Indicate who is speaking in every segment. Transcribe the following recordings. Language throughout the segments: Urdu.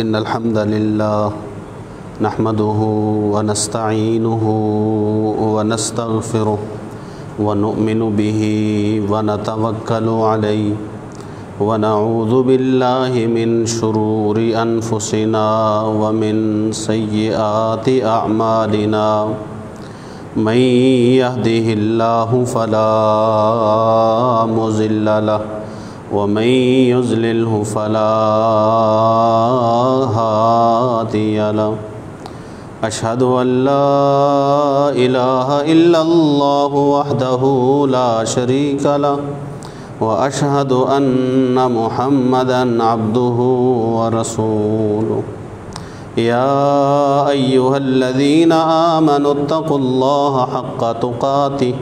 Speaker 1: إن الحمد لله نحمده ونستعينه ونستغفره ونؤمن به ونتوكل عليه ونعوذ بالله من شرور أنفسنا ومن سيئات أعمالنا من يهده الله فلا مضل له ومن يضلله فلا هادي له أشهد أن لا إله إلا الله وحده لا شريك له وأشهد أن محمدًا عبده ورسوله يا أيها الذين آمنوا اتقوا الله حق تقاته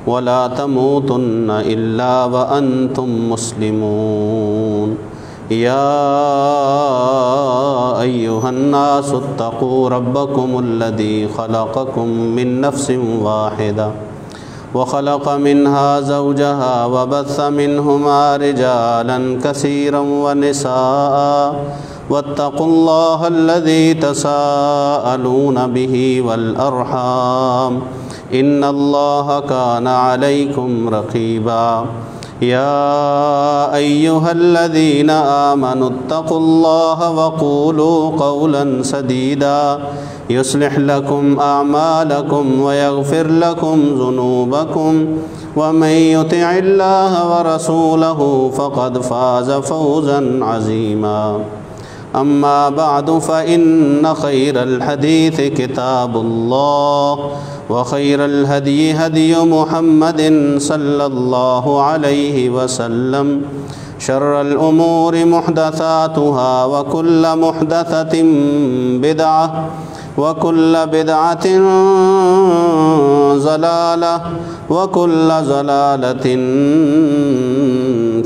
Speaker 1: ولا تموتن إلا وأنتم مسلمون يا أيها الناس اتقوا ربكم الذي خلقكم من نفس واحدة وخلق منها زوجها وبث منهما رجالا كثيرا ونساء واتقوا الله الذي تساءلون به والأرحام إن الله كان عليكم رقيبا يا أيها الذين آمنوا اتقوا الله وقولوا قولا سديدا يصلح لكم أعمالكم ويغفر لكم ذنوبكم ومن يطع الله ورسوله فقد فاز فوزا عظيما أما بعد فإن خير الحديث كتاب الله وخير الهدي هدي محمد صلى الله عليه وسلم شر الأمور محدثاتها وكل محدثة بدعة وكل بدعة ضلالة وكل ضلالة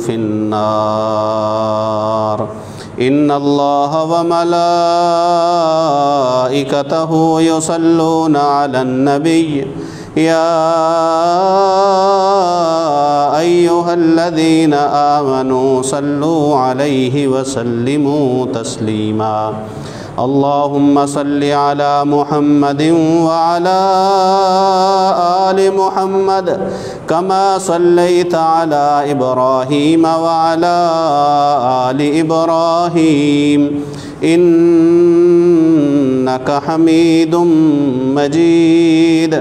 Speaker 1: في النار إن الله وملائكته يصلون على النبي يا أيها الذين آمنوا صلوا عليه وسلموا تسليما اللهم صل على محمد وعلى آل محمد كما صليت على إبراهيم وعلى آل إبراهيم إنك حميد مجيد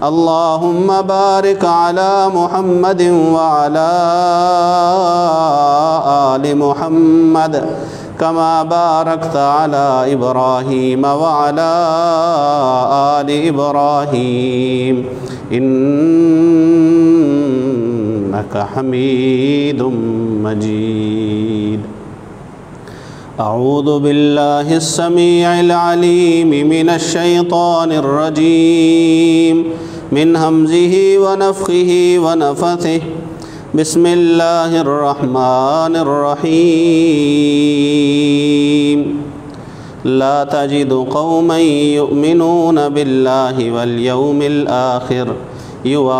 Speaker 1: اللهم بارك على محمد وعلى آل محمد كما باركت على إبراهيم وعلى آل إبراهيم إنك حميد مجيد أعوذ بالله السميع العليم من الشيطان الرجيم من همزه ونفخه ونفثه بسم الله الرحمن الرحيم لا تجد قوما يؤمنون بالله واليوم الآخر يوادون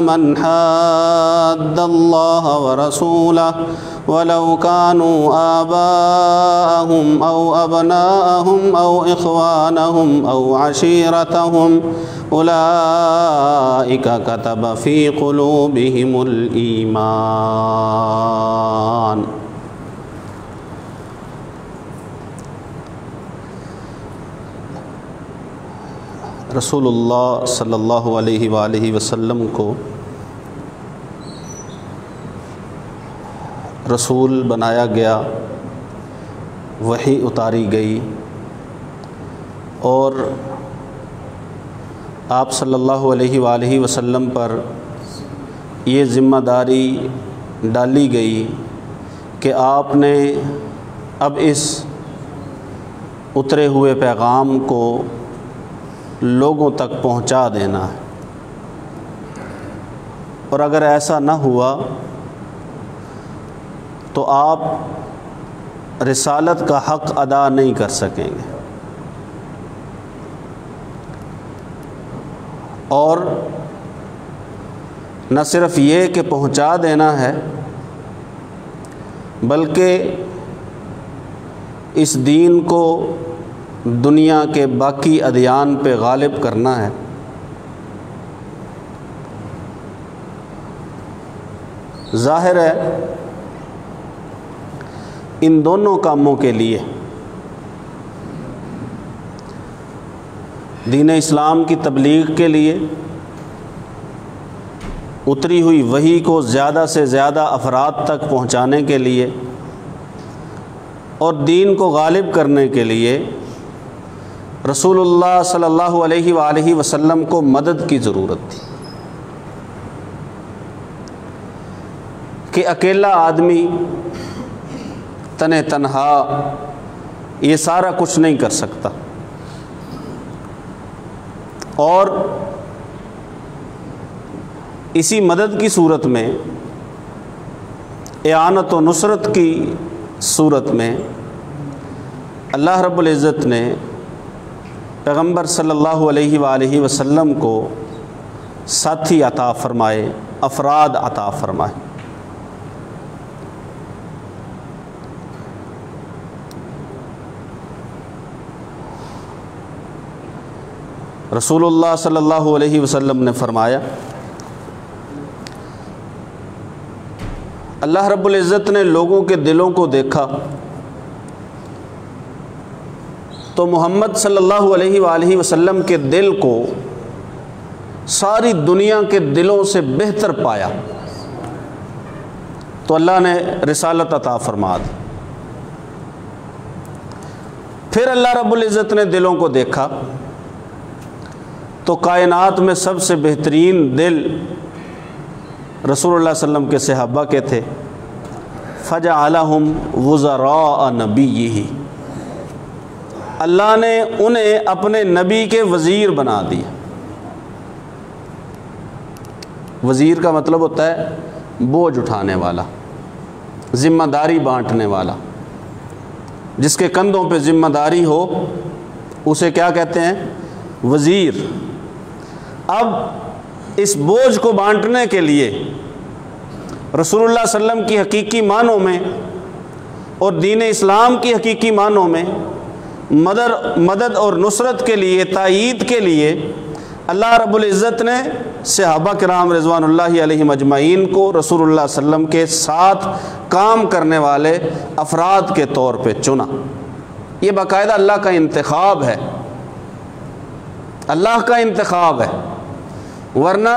Speaker 1: من حاد الله ورسوله ولو كانوا آباءهم أو أبناءهم أو إخوانهم أو عشيرتهم أولئك كتب في قلوبهم الإيمان رسول اللہ صلی اللہ علیہ وآلہ وسلم کو رسول بنایا گیا، وحی اتاری گئی اور آپ صلی اللہ علیہ وآلہ وسلم پر یہ ذمہ داری ڈالی گئی کہ آپ نے اب اس اترے ہوئے پیغام کو لوگوں تک پہنچا دینا ہے، اور اگر ایسا نہ ہوا تو آپ رسالت کا حق ادا نہیں کر سکیں گے۔ اور نہ صرف یہ کہ پہنچا دینا ہے، بلکہ اس دین کو دنیا کے باقی ادیان پہ غالب کرنا ہے، ظاہر ہے ان دونوں کاموں کے لیے دین اسلام کی تبلیغ کے لیے اتری ہوئی وحی کو زیادہ سے زیادہ افراد تک پہنچانے کے لیے اور دین کو غالب کرنے کے لیے رسول اللہ صلی اللہ علیہ وآلہ وسلم کو مدد کی ضرورت تھی کہ اکیلا آدمی تنہا یہ سارا کچھ نہیں کر سکتا، اور اسی مدد کی صورت میں، اعانت و نصرت کی صورت میں اللہ رب العزت نے پیغمبر صلی اللہ علیہ وآلہ وسلم کو ساتھی عطا فرمائے، افراد عطا فرمائے۔ رسول اللہ صلی اللہ علیہ وسلم نے فرمایا، اللہ رب العزت نے لوگوں کے دلوں کو دیکھا تو محمد صلی اللہ علیہ وآلہ وسلم کے دل کو ساری دنیا کے دلوں سے بہتر پایا، تو اللہ نے رسالت عطا فرما دی۔ پھر اللہ رب العزت نے دلوں کو دیکھا تو کائنات میں سب سے بہترین دل رسول اللہ صلی اللہ علیہ وسلم کے صحابہ کے تھے، فجعلہم وزراء نبیہ، اللہ نے انہیں اپنے نبی کے وزیر بنا دیا۔ وزیر کا مطلب ہوتا ہے بوجھ اٹھانے والا، ذمہ داری بانٹنے والا، جس کے کندھوں پہ ذمہ داری ہو اسے کیا کہتے ہیں؟ وزیر۔ اب اس بوجھ کو بانٹنے کے لیے رسول اللہ صلی اللہ علیہ وسلم کی حقیقی معنوں میں اور دین اسلام کی حقیقی معنوں میں مدد اور نصرت کے لیے، تائید کے لیے اللہ رب العزت نے صحابہ کرام رضوان اللہ علیہم اجمعین کو رسول اللہ صلی اللہ علیہ وسلم کے ساتھ کام کرنے والے افراد کے طور پہ چنا۔ یہ باقاعدہ اللہ کا انتخاب ہے، اللہ کا انتخاب ہے، ورنہ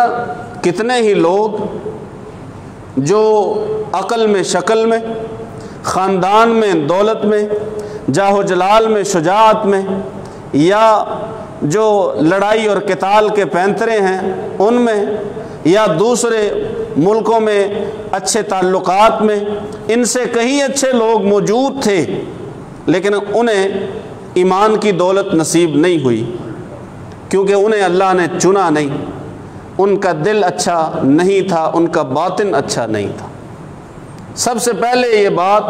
Speaker 1: کتنے ہی لوگ جو عقل میں، شکل میں، خاندان میں، دولت میں، جاہ و جلال میں، شجاعت میں، یا جو لڑائی اور قتال کے پینترے ہیں ان میں، یا دوسرے ملکوں میں اچھے تعلقات میں، ان سے کہیں اچھے لوگ موجود تھے، لیکن انہیں ایمان کی دولت نصیب نہیں ہوئی، کیونکہ انہیں اللہ نے چنا نہیں، ان کا دل اچھا نہیں تھا، ان کا باطن اچھا نہیں تھا۔ سب سے پہلے یہ بات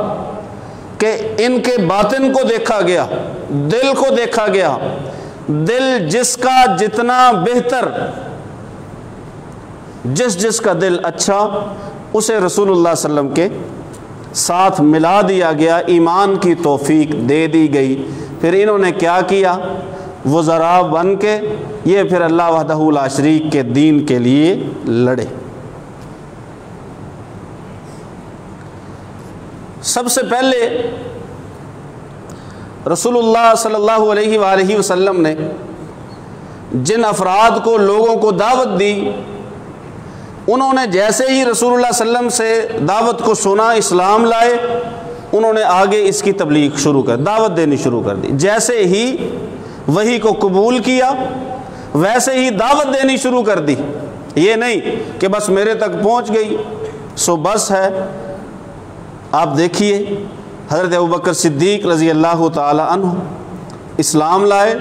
Speaker 1: کہ ان کے باطن کو دیکھا گیا، دل کو دیکھا گیا، دل جس کا جتنا بہتر، جس کا دل اچھا، اسے رسول اللہ صلی اللہ علیہ وسلم کے ساتھ ملا دیا گیا، ایمان کی توفیق دے دی گئی۔ پھر انہوں نے کیا کیا؟ وزراء بن کے یہ پھر اللہ وحدہ لا شریک کے دین کے لیے لڑے۔ سب سے پہلے رسول اللہ صلی اللہ علیہ وآلہ وسلم نے جن افراد کو لوگوں کو دعوت دی، انہوں نے جیسے ہی رسول اللہ صلی اللہ علیہ وسلم سے دعوت کو سنا، اسلام لائے، انہوں نے آگے اس کی تبلیغ شروع کر، دعوت دینی شروع کر دی۔ جیسے ہی وحی کو قبول کیا ویسے ہی دعوت دینی شروع کر دی۔ یہ نہیں کہ بس میرے تک پہنچ گئی سو بس ہے۔ آپ دیکھیے حضرت ابوبکر صدیق رضی اللہ تعالی عنہ اسلام لائے،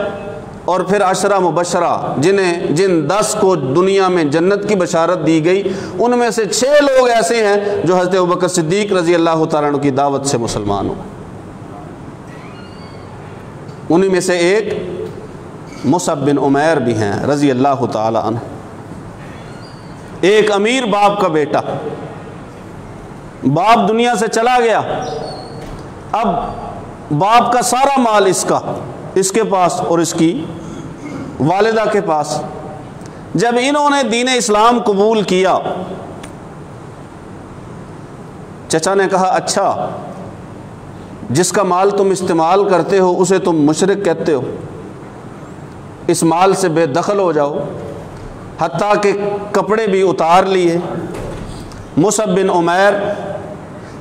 Speaker 1: اور پھر عشرہ مبشرہ جن 10 کو دنیا میں جنت کی بشارت دی گئی، ان میں سے 6 لوگ ایسے ہیں جو حضرت ابوبکر صدیق رضی اللہ تعالیٰ عنہ کی دعوت سے مسلمان ہوئے۔ انہی میں سے ایک مصعب بن عمیر بھی ہیں رضی اللہ تعالی عنہ، ایک امیر باپ کا بیٹا، باپ دنیا سے چلا گیا، اب باپ کا سارا مال اس کے پاس اور اس کی والدہ کے پاس۔ جب انہوں نے دین اسلام قبول کیا، چچا نے کہا اچھا جس کا مال تم استعمال کرتے ہو اسے تم مشرک کہتے ہو، اس مال سے بے دخل ہو جاؤ۔ حتیٰ کہ کپڑے بھی اتار لیے۔ مصعب بن عمیر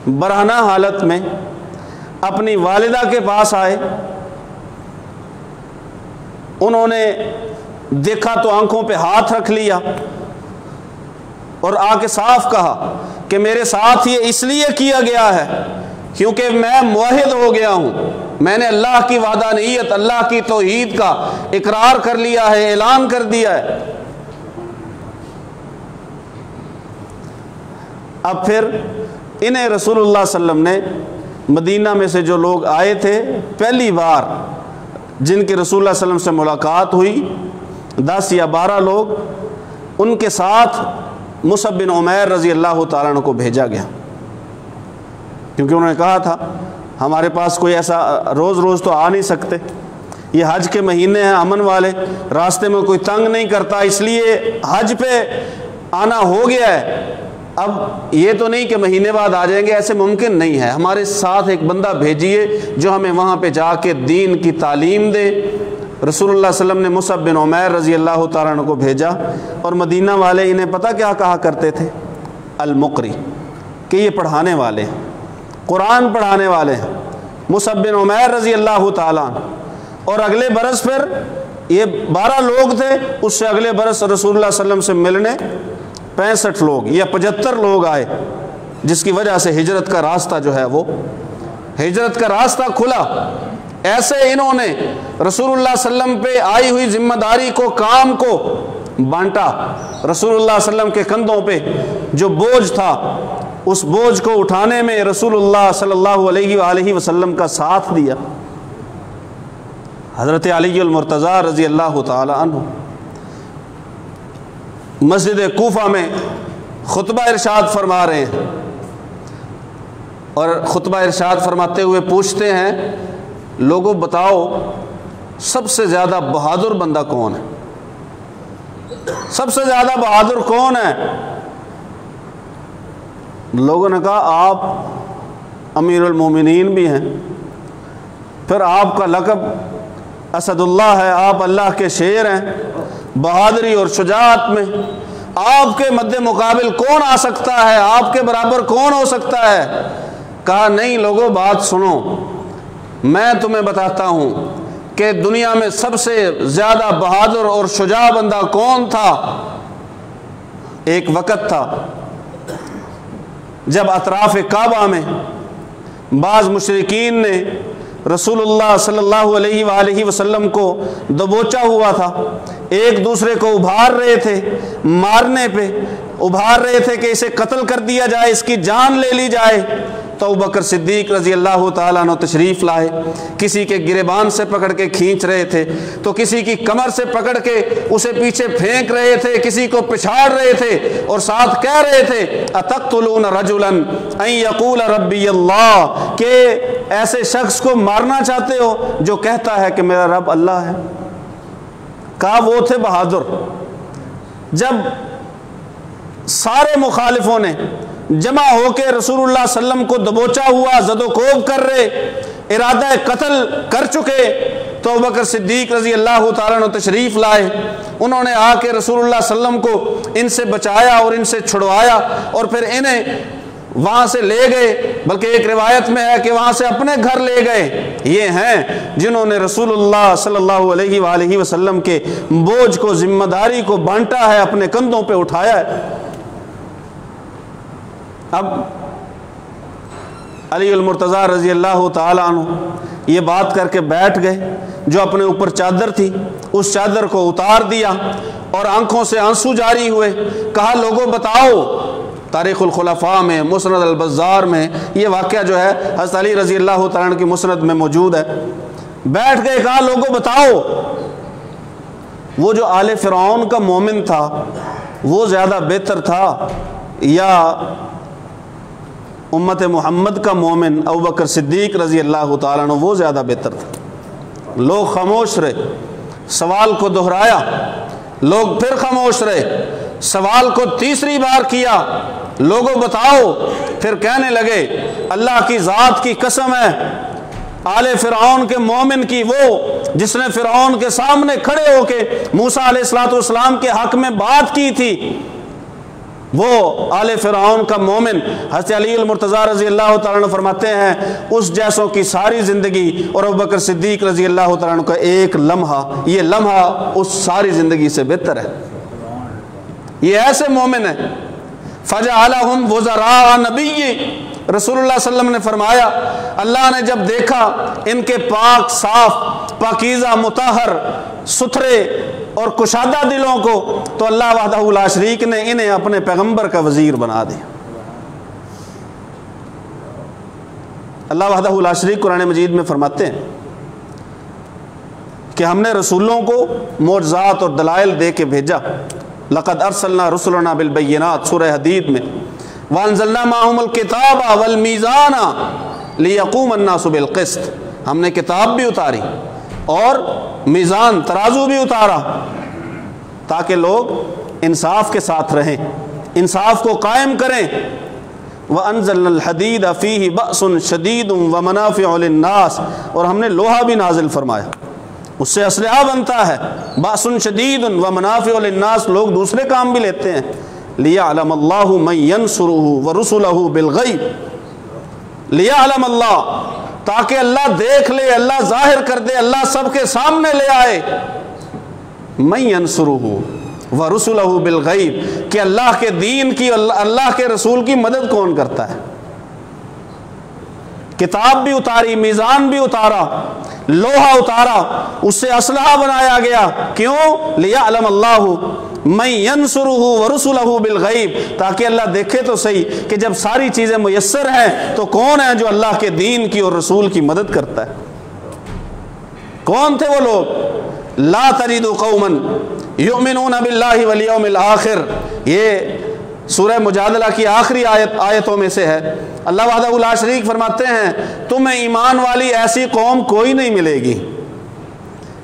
Speaker 1: برہنہ حالت میں اپنی والدہ کے پاس آئے، انہوں نے دیکھا تو آنکھوں پہ ہاتھ رکھ لیا اور آ کے صاف کہا کہ میرے ساتھ یہ اس لیے کیا گیا ہے کیونکہ میں موحد ہو گیا ہوں، میں نے اللہ کی وحدانیت، اللہ کی توحید کا اقرار کر لیا ہے، اعلان کر دیا ہے۔ اب پھر انہیں رسول اللہ صلی اللہ علیہ وسلم نے مدینہ میں سے جو لوگ آئے تھے، پہلی بار جن کی رسول اللہ صلی اللہ علیہ وسلم سے ملاقات ہوئی 10 یا 12 لوگ، ان کے ساتھ مصعب بن عمیر رضی اللہ تعالیٰ عنہ کو بھیجا گیا، کیونکہ انہوں نے کہا تھا ہمارے پاس کوئی ایسا روز روز تو آ نہیں سکتے، یہ حج کے مہینے ہیں امن والے، راستے میں کوئی تنگ نہیں کرتا، اس لیے حج پہ آنا ہو گیا ہے، اب یہ تو نہیں کہ مہینے بعد آ جائیں گے، ایسے ممکن نہیں ہے، ہمارے ساتھ ایک بندہ بھیجیے جو ہمیں وہاں پہ جا کے دین کی تعلیم دے۔ رسول اللہ صلی اللہ علیہ وسلم نے مصعب بن عمیر رضی اللہ تعالیٰ عنہ کو بھیجا، اور مدینہ والے انہیں پتہ کیا کہا کرتے تھے؟ المقری، کہ یہ پڑھانے والے ہیں، قرآن پڑھانے والے ہیں، مصعب بن عمیر رضی اللہ تعالیٰ عنہ۔ اور اگلے برس پھر یہ 12 لوگ تھے، اس سے اگلے برس رسول اللہ صلی اللہ علیہ وسلم سے ملنے 65 لوگ یا 75 لوگ آئے، جس کی وجہ سے ہجرت کا راستہ جو ہے وہ ہجرت کا راستہ کھلا۔ ایسے انہوں نے رسول اللہ صلی اللہ علیہ وسلم پہ آئی ہوئی ذمہ داری کو، کام کو بانٹا۔ رسول اللہ صلی اللہ علیہ وسلم کے کندھوں پہ جو بوجھ تھا، اس بوجھ کو اٹھانے میں رسول اللہ صلی اللہ علیہ وآلہ وسلم کا ساتھ دیا۔ حضرت علی المرتضیٰ رضی اللہ تعالی عنہ مسجد کوفہ میں خطبہ ارشاد فرما رہے ہیں، اور خطبہ ارشاد فرماتے ہوئے پوچھتے ہیں لوگوں بتاؤ سب سے زیادہ بہادر بندہ کون ہے؟ سب سے زیادہ بہادر کون ہے؟ لوگوں نے کہا آپ امیر المومنین بھی ہیں، پھر آپ کا لقب اسد اللہ ہے، آپ اللہ کے شیر ہیں، بہادری اور شجاعت میں آپ کے مد مقابل کون آ سکتا ہے؟ آپ کے برابر کون ہو سکتا ہے؟ کہا نہیں لوگوں بات سنو، میں تمہیں بتاتا ہوں کہ دنیا میں سب سے زیادہ بہادر اور شجاع بندہ کون تھا۔ ایک وقت تھا جب اطراف کعبہ میں بعض مشرکین نے رسول اللہ صلی اللہ علیہ وآلہ وسلم کو دبوچا ہوا تھا، ایک دوسرے کو ابھار رہے تھے، مارنے پہ ابھار رہے تھے کہ اسے قتل کر دیا جائے، اس کی جان لے لی جائے۔ تو ابوبکر صدیق رضی اللہ تعالیٰ عنہ تشریف لائے، کسی کے گریبان سے پکڑ کے کھینچ رہے تھے، تو کسی کی کمر سے پکڑ کے اسے پیچھے پھینک رہے تھے، کسی کو پچھاڑ رہے تھے، اور ساتھ کہہ رہے تھے اتقتلون رجلا ان یقول ربی اللہ، کہ ایسے شخص کو مارنا چاہتے ہو جو کہتا ہے کہ میرا رب اللہ ہے۔ کہا وہ تھے بہادر۔ جب سارے مخالفوں نے جمع ہو کے رسول اللہ صلی اللہ علیہ وسلم کو دبوچا ہوا، زد و کوب کر رہے، ارادہ قتل کر چکے، تو ابوبکر صدیق رضی اللہ تعالیٰ عنہ تشریف لائے، انہوں نے آ کے رسول اللہ صلی اللہ علیہ وسلم کو ان سے بچایا اور ان سے چھڑوایا، اور پھر انہیں وہاں سے لے گئے، بلکہ ایک روایت میں ہے کہ وہاں سے اپنے گھر لے گئے۔ یہ ہیں جنہوں نے رسول اللہ صلی اللہ علیہ وآلہ وسلم کے بوجھ کو، ذمہ داری کو بانٹا ہے، اپنے کندھوں پہ اٹھایا ہے۔ اب علی المرتضیٰ رضی اللہ تعالیٰ عنہ یہ بات کر کے بیٹھ گئے، جو اپنے اوپر چادر تھی اس چادر کو اتار دیا اور آنکھوں سے آنسو جاری ہوئے۔ کہا لوگوں بتاؤ، تاریخ الخلفاء میں، مسند البزار میں یہ واقعہ جو ہے حضرت علی رضی اللہ تعالیٰ عنہ کی مسند میں موجود ہے۔ بیٹھ گئے، کہا لوگوں بتاؤ وہ جو آل فرعون کا مومن تھا وہ زیادہ بہتر تھا یا امت محمد کا مومن ابوبکر صدیق رضی اللہ تعالیٰ عنہ وہ زیادہ بہتر تھا۔ لوگ خاموش رہے، سوال کو دہرایا، لوگ پھر خاموش رہے، سوال کو تیسری بار کیا، لوگوں بتاؤ، پھر کہنے لگے اللہ کی ذات کی قسم ہے، آل فرعون کے مومن کی، وہ جس نے فرعون کے سامنے کھڑے ہو کے موسیٰ علیہ السلام کے حق میں بات کی تھی، وہ آل فرعون کا مومن حضرت علی المرتضیٰ رضی اللہ تعالیٰ عنہ فرماتے ہیں اس جیسوں کی ساری زندگی اور ابوبکر صدیق رضی اللہ تعالیٰ عنہ کا ایک لمحہ، یہ لمحہ اس ساری زندگی سے بہتر ہے۔ یہ ایسے مومن ہیں۔ فَجَعَلَهُمْ وُزَرَاءَ نَبِيِّ، رسول اللہ صلی اللہ علیہ وسلم نے فرمایا اللہ نے جب دیکھا ان کے پاک صاف پاکیزہ مطہر ستھرے اور کشادہ دلوں کو، تو اللہ وحدہ لا شریک نے انہیں اپنے پیغمبر کا وزیر بنا دیا۔ اللہ وحدہ لا شریک قرآن مجید میں فرماتے ہیں کہ ہم نے رسولوں کو معجزات اور دلائل دے کے بھیجا، لقد ارسلنا رسلنا بالبینات، سورہ حدید میں، وانزلنا معهم الکتاب والمیزان لیقوم الناس بالقسط، ہم نے کتاب بھی اتاری اور میزان ترازو بھی اتارا تاکہ لوگ انصاف کے ساتھ رہیں، انصاف کو قائم کریں۔ وَأَنزَلْنَا الْحَدِيدَ فِيهِ بَأْسٌ شَدِيدٌ وَمَنَافِعُ لِلنَّاسِ، اور ہم نے لوہا بھی نازل فرمایا، اس سے اسلحہ بنتا ہے، بَأْسٌ شَدِيدٌ وَمَنَافِعُ لِلنَّاسِ، لوگ دوسرے کام بھی لیتے ہیں، لِيَعْلَمَ اللَّهُ مَن يَنصُرُهُ وَرُسُلَهُ بِالْغَيْبِ، لِيَعْلَمَ اللَّهُ، تاکہ اللہ دیکھ لے، اللہ ظاہر کر دے، اللہ سب کے سامنے لے آئے، مَن يَنصُرُهُ وَرُسُلَهُ بِالْغَيْبِ، کہ اللہ کے دین کی، اللہ کے رسول کی مدد کون کرتا ہے۔ کتاب بھی اتاری، میزان بھی اتارا، لوہا اتارا، اس سے اسلحہ بنایا گیا، کیوں؟ لِيَعْلَمَ اللَّهُ مَن يَنصُرُهُ وَرُسُلَهُ بِالْغَيْبِ، تاکہ اللہ دیکھے تو صحیح کہ جب ساری چیزیں میسر ہیں تو کون ہے جو اللہ کے دین کی اور رسول کی مدد کرتا ہے۔ کون تھے وہ لوگ؟ لا تجد قوما یؤمنون باللہ والیوم الآخر، یہ سورہ مجادلہ کی آخری آیتوں میں سے ہے۔ اللہ وحدہ لا شریک فرماتے ہیں تمہیں ایمان والی ایسی قوم کوئی نہیں ملے گی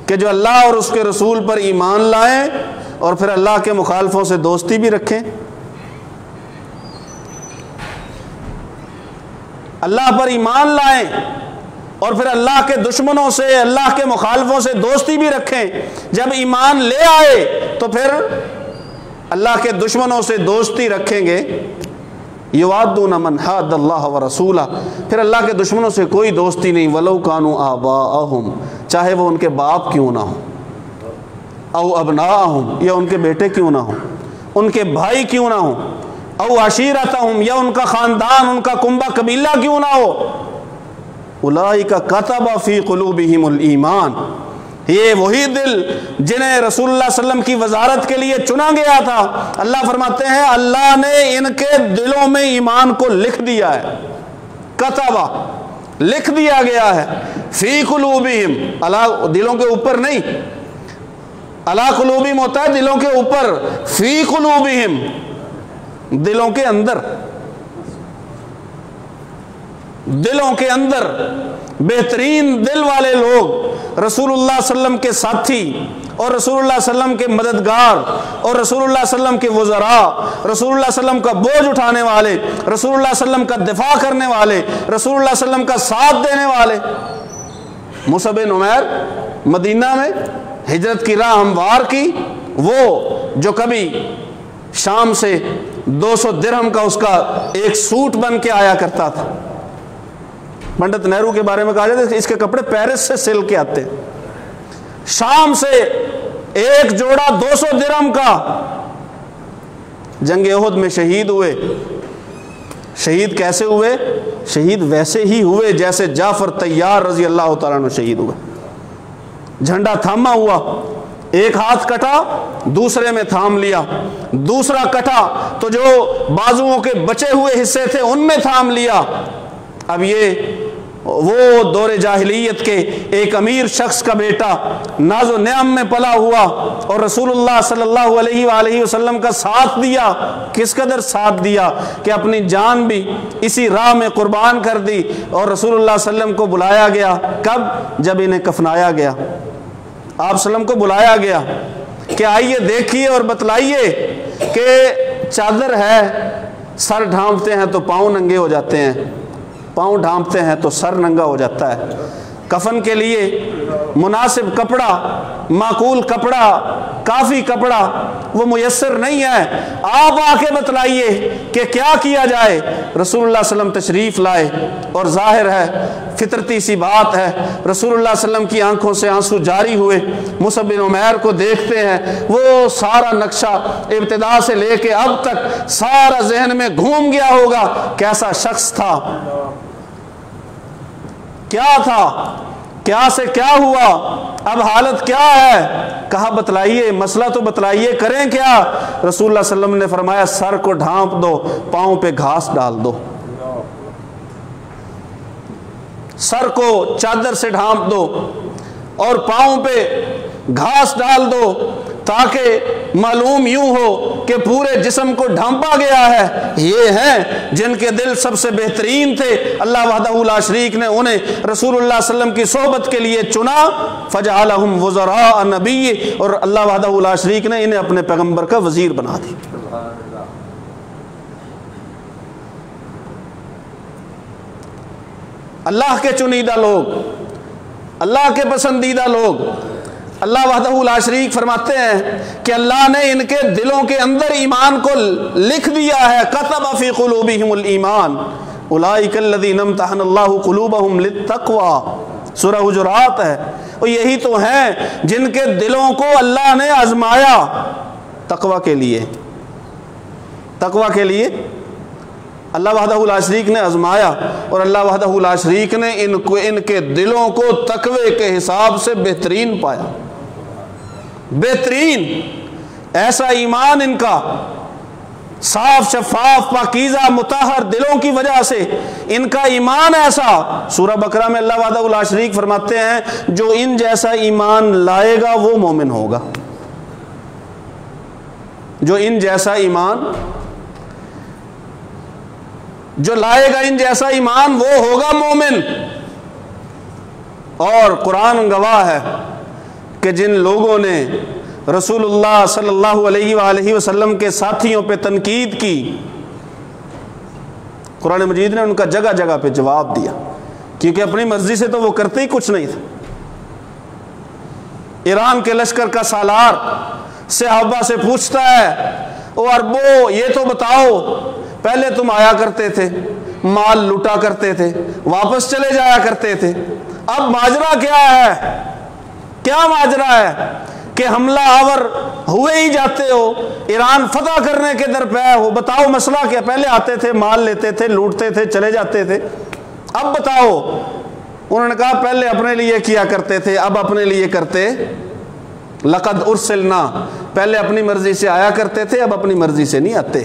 Speaker 1: کہ جو اللہ اور اس کے رسول پر ایمان لائیں اور پھر اللہ کے مخالفوں سے دوستی بھی رکھیں، اللہ پر ایمان لائیں اور پھر اللہ کے دشمنوں سے، اللہ کے مخالفوں سے دوستی بھی رکھیں۔ جب ایمان لے آئے تو پھر اللہ کے دشمنوں سے دوستی رکھیں گے، یوادون من حاد اللہ ورسولہ، پھر اللہ کے دشمنوں سے کوئی دوستی نہیں، ولو کانوا آباءہم، چاہے وہ ان کے باپ کیوں نہ ہوں، او ابناءہم، یا ان کے بیٹے کیوں نہ ہوں، ان کے بھائی کیوں نہ ہوں، او عشیرتہم، یا ان کا خاندان، ان کا کنبہ قبیلہ کیوں نہ ہو، اولئک کتب فی قلوبہم الایمان، یہ وہی دل جنہیں رسول اللہ صلی اللہ علیہ وسلم کی وزارت کے لیے چنا گیا تھا، اللہ فرماتے ہیں اللہ نے ان کے دلوں میں ایمان کو لکھ دیا ہے، کتبہ لکھ دیا گیا ہے، فی قلوبہم، اللہ دلوں کے اوپر نہیں، اللہ قلوبہم ہوتا ہے دلوں کے اوپر، فی قلوبہم دلوں کے اندر، دلوں کے اندر بہترین دل والے لوگ، رسول اللہ صلی اللہ علیہ وسلم کے ساتھی اور رسول اللہ صلی اللہ علیہ وسلم کے مددگار اور رسول اللہ صلی اللہ علیہ وسلم کے وزراء، رسول اللہ صلی اللہ علیہ وسلم کا بوجھ اٹھانے والے، رسول اللہ صلی اللہ علیہ وسلم کا دفاع کرنے والے، رسول اللہ صلی اللہ علیہ وسلم کا ساتھ دینے والے۔ مصعب بن عمیر مدینہ میں ہجرت کی راہ ہموار کی، وہ جو کبھی شام سے 200 درہم کا اس کا ایک سوٹ بن کے آیا کرتا تھا، پنڈت نہرو کے بارے میں کہا جاتا ہے اس کے کپڑے پیرس سے سل کے آتے، شام سے ایک جوڑا 200 درہم کا، جنگ احد میں شہید ہوئے۔ شہید کیسے ہوئے؟ شہید ویسے ہی ہوئے جیسے جعفر طیار رضی اللہ تعالیٰ عنہ شہید ہوئے، جھنڈا تھاما ہوا، ایک ہاتھ کٹا دوسرے میں تھام لیا، دوسرا کٹا تو جو بازوؤں کے بچے ہوئے حصے تھے ان میں تھام لیا۔ اب یہ وہ دور جاہلیت کے ایک امیر شخص کا بیٹا ناز و نعم میں پلا ہوا اور رسول اللہ صلی اللہ علیہ وآلہ وسلم کا ساتھ دیا. کس قدر ساتھ دیا کہ اپنی جان بھی اسی راہ میں قربان کر دی. اور رسول اللہ صلی اللہ علیہ وسلم کو بلایا گیا. کب؟ جب انہیں کفنایا گیا. آپ صلی اللہ علیہ وسلم کو بلایا گیا کہ آئیے دیکھیے اور بتلائیے کہ چادر ہے، سر ڈھانپتے ہیں تو پاؤں ننگے ہو جاتے ہیں، پاؤں ڈھانپتے ہیں تو سر ننگا ہو جاتا ہے. کفن کے لیے مناسب کپڑا، معقول کپڑا، کافی کپڑا وہ میسر نہیں ہے. آپ آ کے بتلائیے کہ کیا کیا جائے. رسول اللہ صلی اللہ علیہ وسلم تشریف لائے اور ظاہر ہے فطرتی سی بات ہے، رسول اللہ صلی اللہ علیہ وسلم کی آنکھوں سے آنسو جاری ہوئے. مصعب بن عمیر کو دیکھتے ہیں، وہ سارا نقشہ ابتدا سے لے کے اب تک سارا ذہن میں گھوم گیا ہوگا. کیسا شخص تھا، کیا تھا، کیا سے کیا ہوا، اب حالت کیا ہے. کہا بتلائیے، مسئلہ تو بتلائیے، کریں کیا. رسول اللہ صلی اللہ علیہ وسلم نے فرمایا سر کو ڈھانپ دو، پاؤں پہ گھاس ڈال دو. سر کو چادر سے ڈھانپ دو اور پاؤں پہ گھاس ڈال دو تاکہ معلوم یوں ہو کہ پورے جسم کو ڈھانپا گیا ہے. یہ ہیں جن کے دل سب سے بہترین تھے. اللہ وحدہ لا شریک نے انہیں رسول اللہ صلی اللہ علیہ وسلم کی صحبت کے لیے چنا. فجعلہم وزراء نبی، اور اللہ وحدہ لا شریک نے انہیں اپنے پیغمبر کا وزیر بنا دی. اللہ کے چنیدہ لوگ، اللہ کے پسندیدہ لوگ. اللہ وحدہ لا شریک فرماتے ہیں کہ اللہ نے ان کے دلوں کے اندر ایمان کو لکھ دیا ہے. کتب فی قلوبہم الایمان اولئک الذین امتحن اللہ قلوبہم للتقوی. سورہ حجرات ہے. اور یہی تو ہیں جن کے دلوں کو اللہ نے آزمایا تقوی کے لیے. تقوی کے لیے اللہ وحدہ لا شریک نے آزمایا، اور اللہ وحدہ لا شریک نے ان کے دلوں کو تقوی کے حساب سے بہترین پایا. بہترین ایسا ایمان ان کا صاف شفاف پاکیزہ مطہر دلوں کی وجہ سے ان کا ایمان ایسا. سورہ بقرہ میں اللہ وحدہ لا شریک فرماتے ہیں جو ان جیسا ایمان لائے گا وہ مومن ہوگا. جو ان جیسا ایمان جو لائے گا ان جیسا ایمان وہ ہوگا مومن. اور قرآن گواہ ہے کہ جن لوگوں نے رسول اللہ صلی اللہ علیہ وآلہ وسلم کے ساتھیوں پہ تنقید کی، قرآن مجید نے ان کا جگہ جگہ پہ جواب دیا، کیونکہ اپنی مرضی سے تو وہ کرتے ہی کچھ نہیں تھے. ایران کے لشکر کا سالار صحابہ سے پوچھتا ہے، او عربو یہ تو بتاؤ، پہلے تم آیا کرتے تھے، مال لوٹا کرتے تھے، واپس چلے جایا کرتے تھے، اب ماجرا کیا ہے؟ کیا ماجرا ہے کہ حملہ آور ہوئے ہی جاتے ہو، ایران فتح کرنے کے درپے ہو؟ بتاؤ مسئلہ کیا؟ پہلے آتے تھے، مال لیتے تھے، لوٹتے تھے، چلے جاتے تھے، اب بتاؤ. انہوں نے کہا پہلے اپنے لیے کیا کرتے تھے، اب اپنے لیے کرتے. لقد ارسلنا، پہلے اپنی مرضی سے آیا کرتے تھے، اب اپنی مرضی سے نہیں آتے.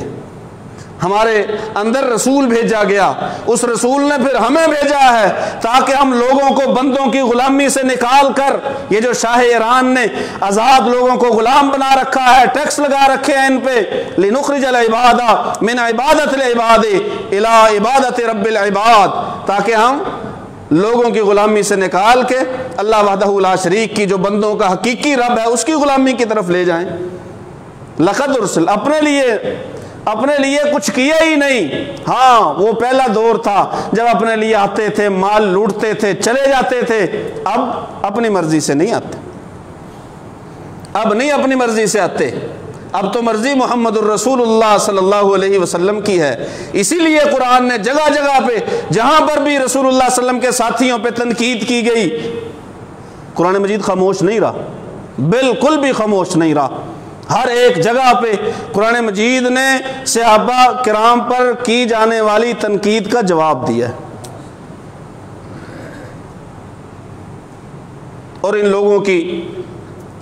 Speaker 1: ہمارے اندر رسول بھیجا گیا، اس رسول نے پھر ہمیں بھیجا ہے تاکہ ہم لوگوں کو بندوں کی غلامی سے نکال کر، یہ جو شاہ ایران نے آزاد لوگوں کو غلام بنا رکھا ہے، ٹیکس لگا رکھے ہیں ان پہ، لنخرج العباد من عبادت العباد الی عبادت رب العباد، تاکہ ہم لوگوں کی غلامی سے نکال کے اللہ وحدہ لا شریک کی جو بندوں کا حقیقی رب ہے اس کی غلامی کی طرف لے جائیں. لقد ارسل، اپنے لیے کچھ کیا ہی نہیں. ہاں وہ پہلا دور تھا جب اپنے لیے آتے تھے، مال لوٹتے تھے، چلے جاتے تھے. اب اپنی مرضی سے نہیں آتے، اب نہیں اپنی مرضی سے آتے، اب تو مرضی محمد الرسول اللہ صلی اللہ علیہ وسلم کی ہے. اسی لیے قرآن نے جگہ جگہ پہ جہاں پر بھی رسول اللہ صلی اللہ علیہ وسلم کے ساتھیوں پہ تنقید کی گئی، قرآن مجید خاموش نہیں رہا، بالکل بھی خاموش نہیں رہا. ہر ایک جگہ پہ قرآن مجید نے صحابہ کرام پر کی جانے والی تنقید کا جواب دیا ہے، اور ان لوگوں کی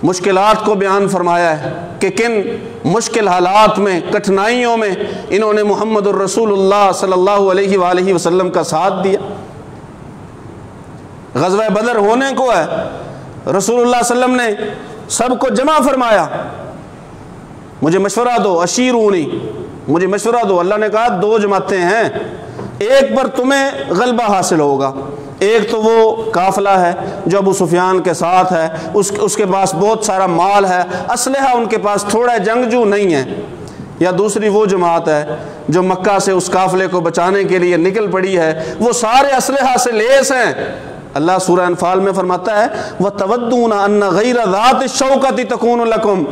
Speaker 1: مشکلات کو بیان فرمایا ہے کہ کن مشکل حالات میں، کٹھنائیوں میں انہوں نے محمد الرسول اللہ صلی اللہ علیہ وآلہ وسلم کا ساتھ دیا. غزوہ بدر ہونے کو ہے، رسول اللہ صلی اللہ علیہ وسلم نے سب کو جمع فرمایا، مجھے مشورہ دو، اشیرونی، مجھے مشورہ دو۔ اللہ نے کہا دو جماعتیں ہیں، ایک پر تمہیں غلبہ حاصل ہوگا، ایک تو وہ قافلہ ہے جو ابو سفیان کے ساتھ ہے، اس کے پاس بہت سارا مال ہے، اسلحہ ان کے پاس تھوڑا ہے، جنگجو نہیں ہے، یا دوسری وہ جماعت ہے جو مکہ سے اس قافلے کو بچانے کے لیے نکل پڑی ہے، وہ سارے اسلحہ سے لیس ہیں۔ اللہ سورہ انفال میں فرماتا ہے وَتَوَدُّونَ أَنَّ غَيْرَ ذَاتِ الشَّوْكَةِ تَكُونُ لَكُمْ،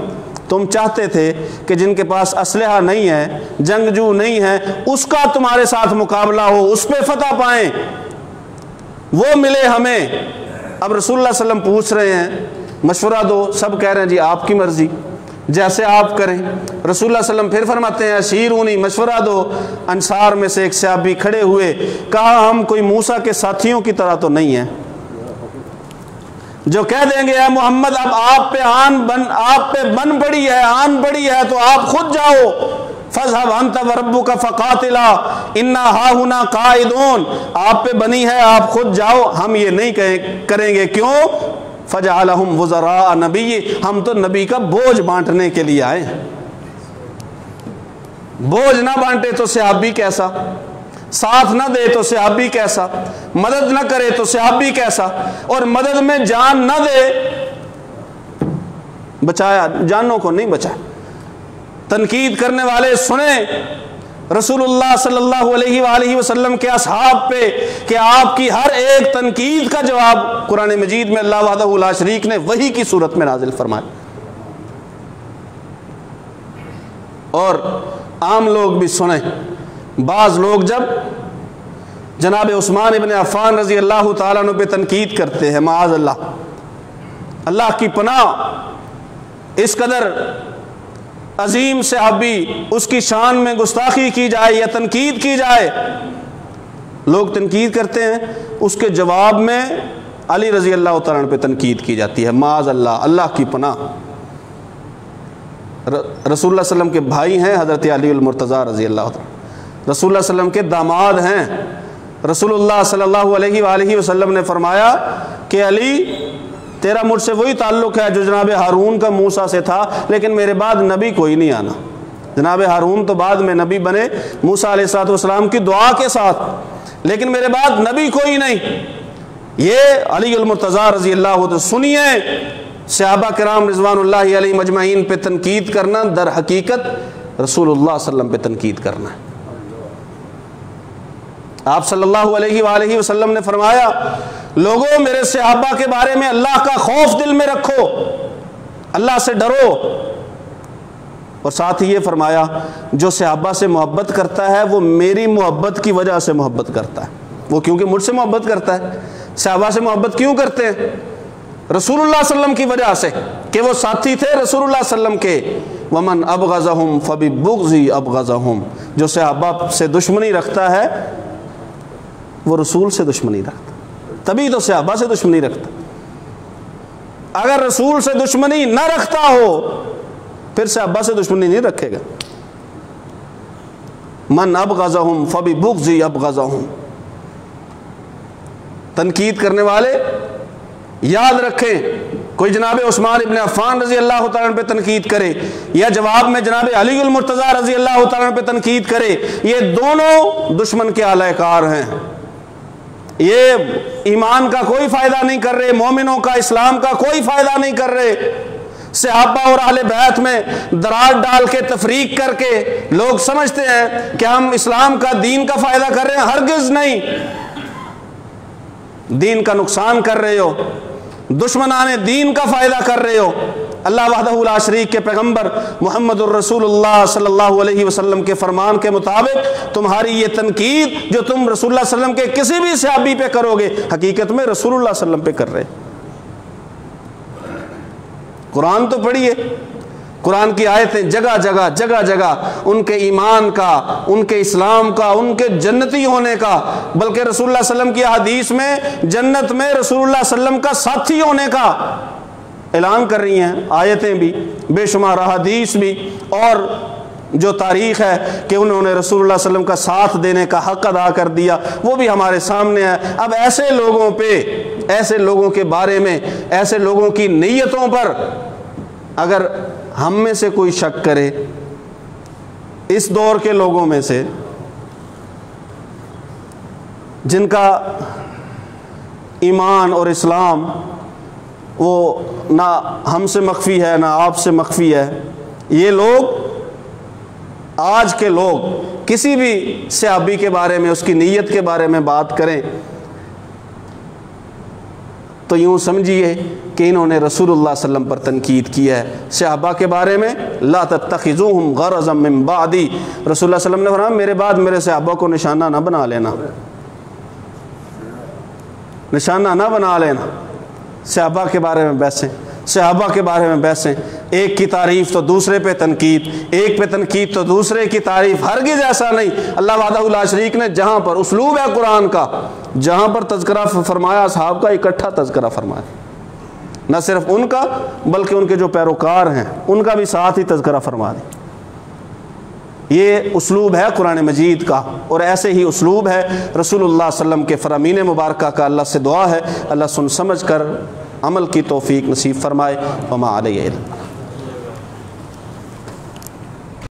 Speaker 1: تم چاہتے تھے کہ جن کے پاس اسلحہ نہیں ہے، جنگجو نہیں ہے، اس کا تمہارے ساتھ مقابلہ ہو، اس پہ فتح پائیں، وہ ملے ہمیں۔ اب رسول اللہ صلی اللہ علیہ وسلم پوچھ رہے ہیں مشورہ دو، سب کہہ رہے ہیں جی آپ کی مرضی، جیسے آپ کریں۔ رسول اللہ صلی اللہ علیہ وسلم پھر فرماتے ہیں اشیرونی، مشورہ دو۔ انصار میں سے ایک صحابی کھڑے ہوئے، کہا ہم کوئی موسیٰ کے ساتھیوں کی طرح تو نہیں ہیں جو کہہ دیں گے اے محمد اب آپ پہ بن پڑی ہے، آن پڑی ہے تو آپ خود جاؤ، فَاذْهَبْ أَنْتَ وَرَبُّكَ فَقَاتِلَا إِنَّا هَاهُنَا قَاعِدُونَ، آپ پہ بنی ہے آپ خود جاؤ، ہم یہ نہیں کریں گے۔ کیوں؟ فَجَعَلَهُمْ وُزَرَاءَ نَبِيِّ، ہم تو نبی کا بوجھ بانٹنے کے لیے آئے ہیں۔ بوجھ نہ بانٹے تو صحابی کیسا، ساتھ نہ دے تو صحابی کیسا، مدد نہ کرے تو صحابی کیسا، اور مدد میں جان نہ دے، بچایا جانوں کو نہیں بچایا۔ تنقید کرنے والے سنیں رسول اللہ صلی اللہ علیہ وآلہ وسلم کے اصحاب پہ کہ آپ کی ہر ایک تنقید کا جواب قرآن مجید میں اللہ وحدہ لا شریک نے وحی کی صورت میں نازل فرمایا۔ اور عام لوگ بھی سنیں، بعض لوگ جب جناب عثمان ابن عفان رضی اللہ تعالیٰ عنہ پہ تنقید کرتے ہیں، معاذ اللہ، اللہ کی پناہ، اس قدر عظیم صحابی، اس کی شان میں گستاخی کی جائے یا تنقید کی جائے، لوگ تنقید کرتے ہیں، اس کے جواب میں علی رضی اللہ تعالیٰ عنہ پہ تنقید کی جاتی ہے، معاذ اللہ، اللہ کی پناہ۔ رسول اللہ صلی اللہ علیہ وسلم کے بھائی ہیں حضرت علی المرتضیٰ رضی اللہ تعالیٰ، رسول اللہ صلی اللہ علیہ وسلم کے داماد ہیں۔ رسول اللہ صلی اللہ علیہ وآلہ وسلم نے فرمایا کہ علی تیرا مجھ سے وہی تعلق ہے جو جناب ہارون کا موسیٰ سے تھا، لیکن میرے بعد نبی کوئی نہیں آنا۔ جناب ہارون تو بعد میں نبی بنے موسیٰ علیہ السلام کی دعا کے ساتھ، لیکن میرے بعد نبی کوئی نہیں۔ یہ علی المرتضیٰ رضی اللہ عنہ، سنیے صحابہ کرام رضوان اللہ علیہ مجمعین پہ تنقید کرنا در حقیقت رسول اللہ صلی اللہ علیہ وسلم پہ تنقید کرنا ہے۔ آپ صلی اللہ علیہ وآلہ وسلم نے فرمایا لوگوں میرے صحابہ کے بارے میں اللہ کا خوف دل میں رکھو، اللہ سے ڈرو، اور ساتھ ہی یہ فرمایا جو صحابہ سے محبت کرتا ہے وہ میری محبت کی وجہ سے محبت کرتا ہے، وہ کیونکہ مجھ سے محبت کرتا ہے۔ صحابہ سے محبت کیوں کرتے ہیں؟ رسول اللہ صلی اللہ علیہ وسلم کی وجہ سے کہ وہ ساتھی تھے رسول اللہ صلی اللہ علیہ وسلم کے۔ وَمَنْ أَبْغَضَهُمْ فَبِبُغْضِي أَبْغَضَهُمْ، جو صحابہ سے دشمنی رکھتا ہے وہ رسول سے دشمنی رکھتا، تبھی تو صحابہ سے دشمنی رکھتا۔ اگر رسول سے دشمنی نہ رکھتا ہو پھر صحابہ سے دشمنی نہیں رکھے گا۔ من ابغضهم فببغضی ابغضهم، تنقید کرنے والے یاد رکھیں، کوئی جناب عثمان ابن عفان رضی اللہ تعالیٰ عنہ پہ تنقید کرے یا جواب میں جناب علی المرتضیٰ رضی اللہ تعالیٰ عنہ پہ تنقید کرے، یہ دونوں دشمن کے اعلی کار ہیں، یہ ایمان کا کوئی فائدہ نہیں کر رہے، مومنوں کا اسلام کا کوئی فائدہ نہیں کر رہے۔ صحابہ اور اہل بیت میں دراڑ ڈال کے تفریق کر کے لوگ سمجھتے ہیں کہ ہم اسلام کا دین کا فائدہ کر رہے ہیں، ہرگز نہیں، دین کا نقصان کر رہے ہو، دشمنان دین کا فائدہ کر رہے ہو۔ اللہ وحدہ لا شریک کے پیغمبر محمد الرسول اللہ صلی اللہ علیہ وسلم کے فرمان کے مطابق تمہاری یہ تنقید جو تم رسول اللہ صلی اللہ علیہ وسلم کے کسی بھی صحابی پہ کرو گے، حقیقت میں رسول اللہ صلی اللہ علیہ وسلم پہ کر رہے۔ قرآن تو پڑھیے، قرآن کی آیتیں جگہ جگہ جگہ جگہ ان کے ایمان کا، ان کے اسلام کا، ان کے جنتی ہونے کا، بلکہ رسول اللہ صلی اللہ علیہ وسلم کی حدیث میں جنت میں رسول اللہ صلی اللہ علیہ وسلم کا ساتھی ہونے کا اعلان کر رہی ہیں، آیتیں بھی، بے شمار احادیث بھی، اور
Speaker 2: جو تاریخ ہے کہ انہوں نے رسول اللہ صلی اللہ علیہ وسلم کا ساتھ دینے کا حق ادا کر دیا، وہ بھی ہمارے سامنے ہے۔ اب ایسے لوگوں پہ، ایسے لوگوں کے بارے میں، ایسے لوگوں کی نیتوں پر اگر ہم میں سے کوئی شک کرے، اس دور کے لوگوں میں سے جن کا ایمان اور اسلام وہ نہ ہم سے مخفی ہے نہ آپ سے مخفی ہے، یہ لوگ، آج کے لوگ کسی بھی صحابی کے بارے میں، اس کی نیت کے بارے میں بات کریں تو یوں سمجھیے کہ انہوں نے رسول اللہ صلی اللہ علیہ وسلم پر تنقید کی ہے۔ صحابہ کے بارے میں لا تتخذوہم غرضا من بعدی، رسول اللہ صلی اللہ علیہ وسلم نے فرمایا میرے بعد میرے صحابہ کو نشانہ نہ بنا لینا، نشانہ نہ بنا لینا۔ صحابہ کے بارے میں بحثیں، صحابہ کے بارے میں بحثیں، ایک کی تعریف تو دوسرے پہ تنقید، ایک پہ تنقید تو دوسرے کی تعریف، ہرگز ایسا نہیں۔ اللہ وحدہ لا شریک نے جہاں پر، اسلوب ہے قرآن کا، جہاں پر تذکرہ فرمایا اصحاب کا، اکٹھا تذکرہ فرمایا، نہ صرف ان کا بلکہ ان کے جو پیروکار ہیں ان کا بھی ساتھ ہی تذکرہ فرما دیں۔ یہ اسلوب ہے قرآن مجید کا، اور ایسے ہی اسلوب ہے رسول اللہ صلی اللہ علیہ وسلم کے فرامین مبارکہ کا۔ اللہ سے دعا ہے اللہ سن سمجھ کر عمل کی توفیق نصیب فرمائے۔ وما علیہ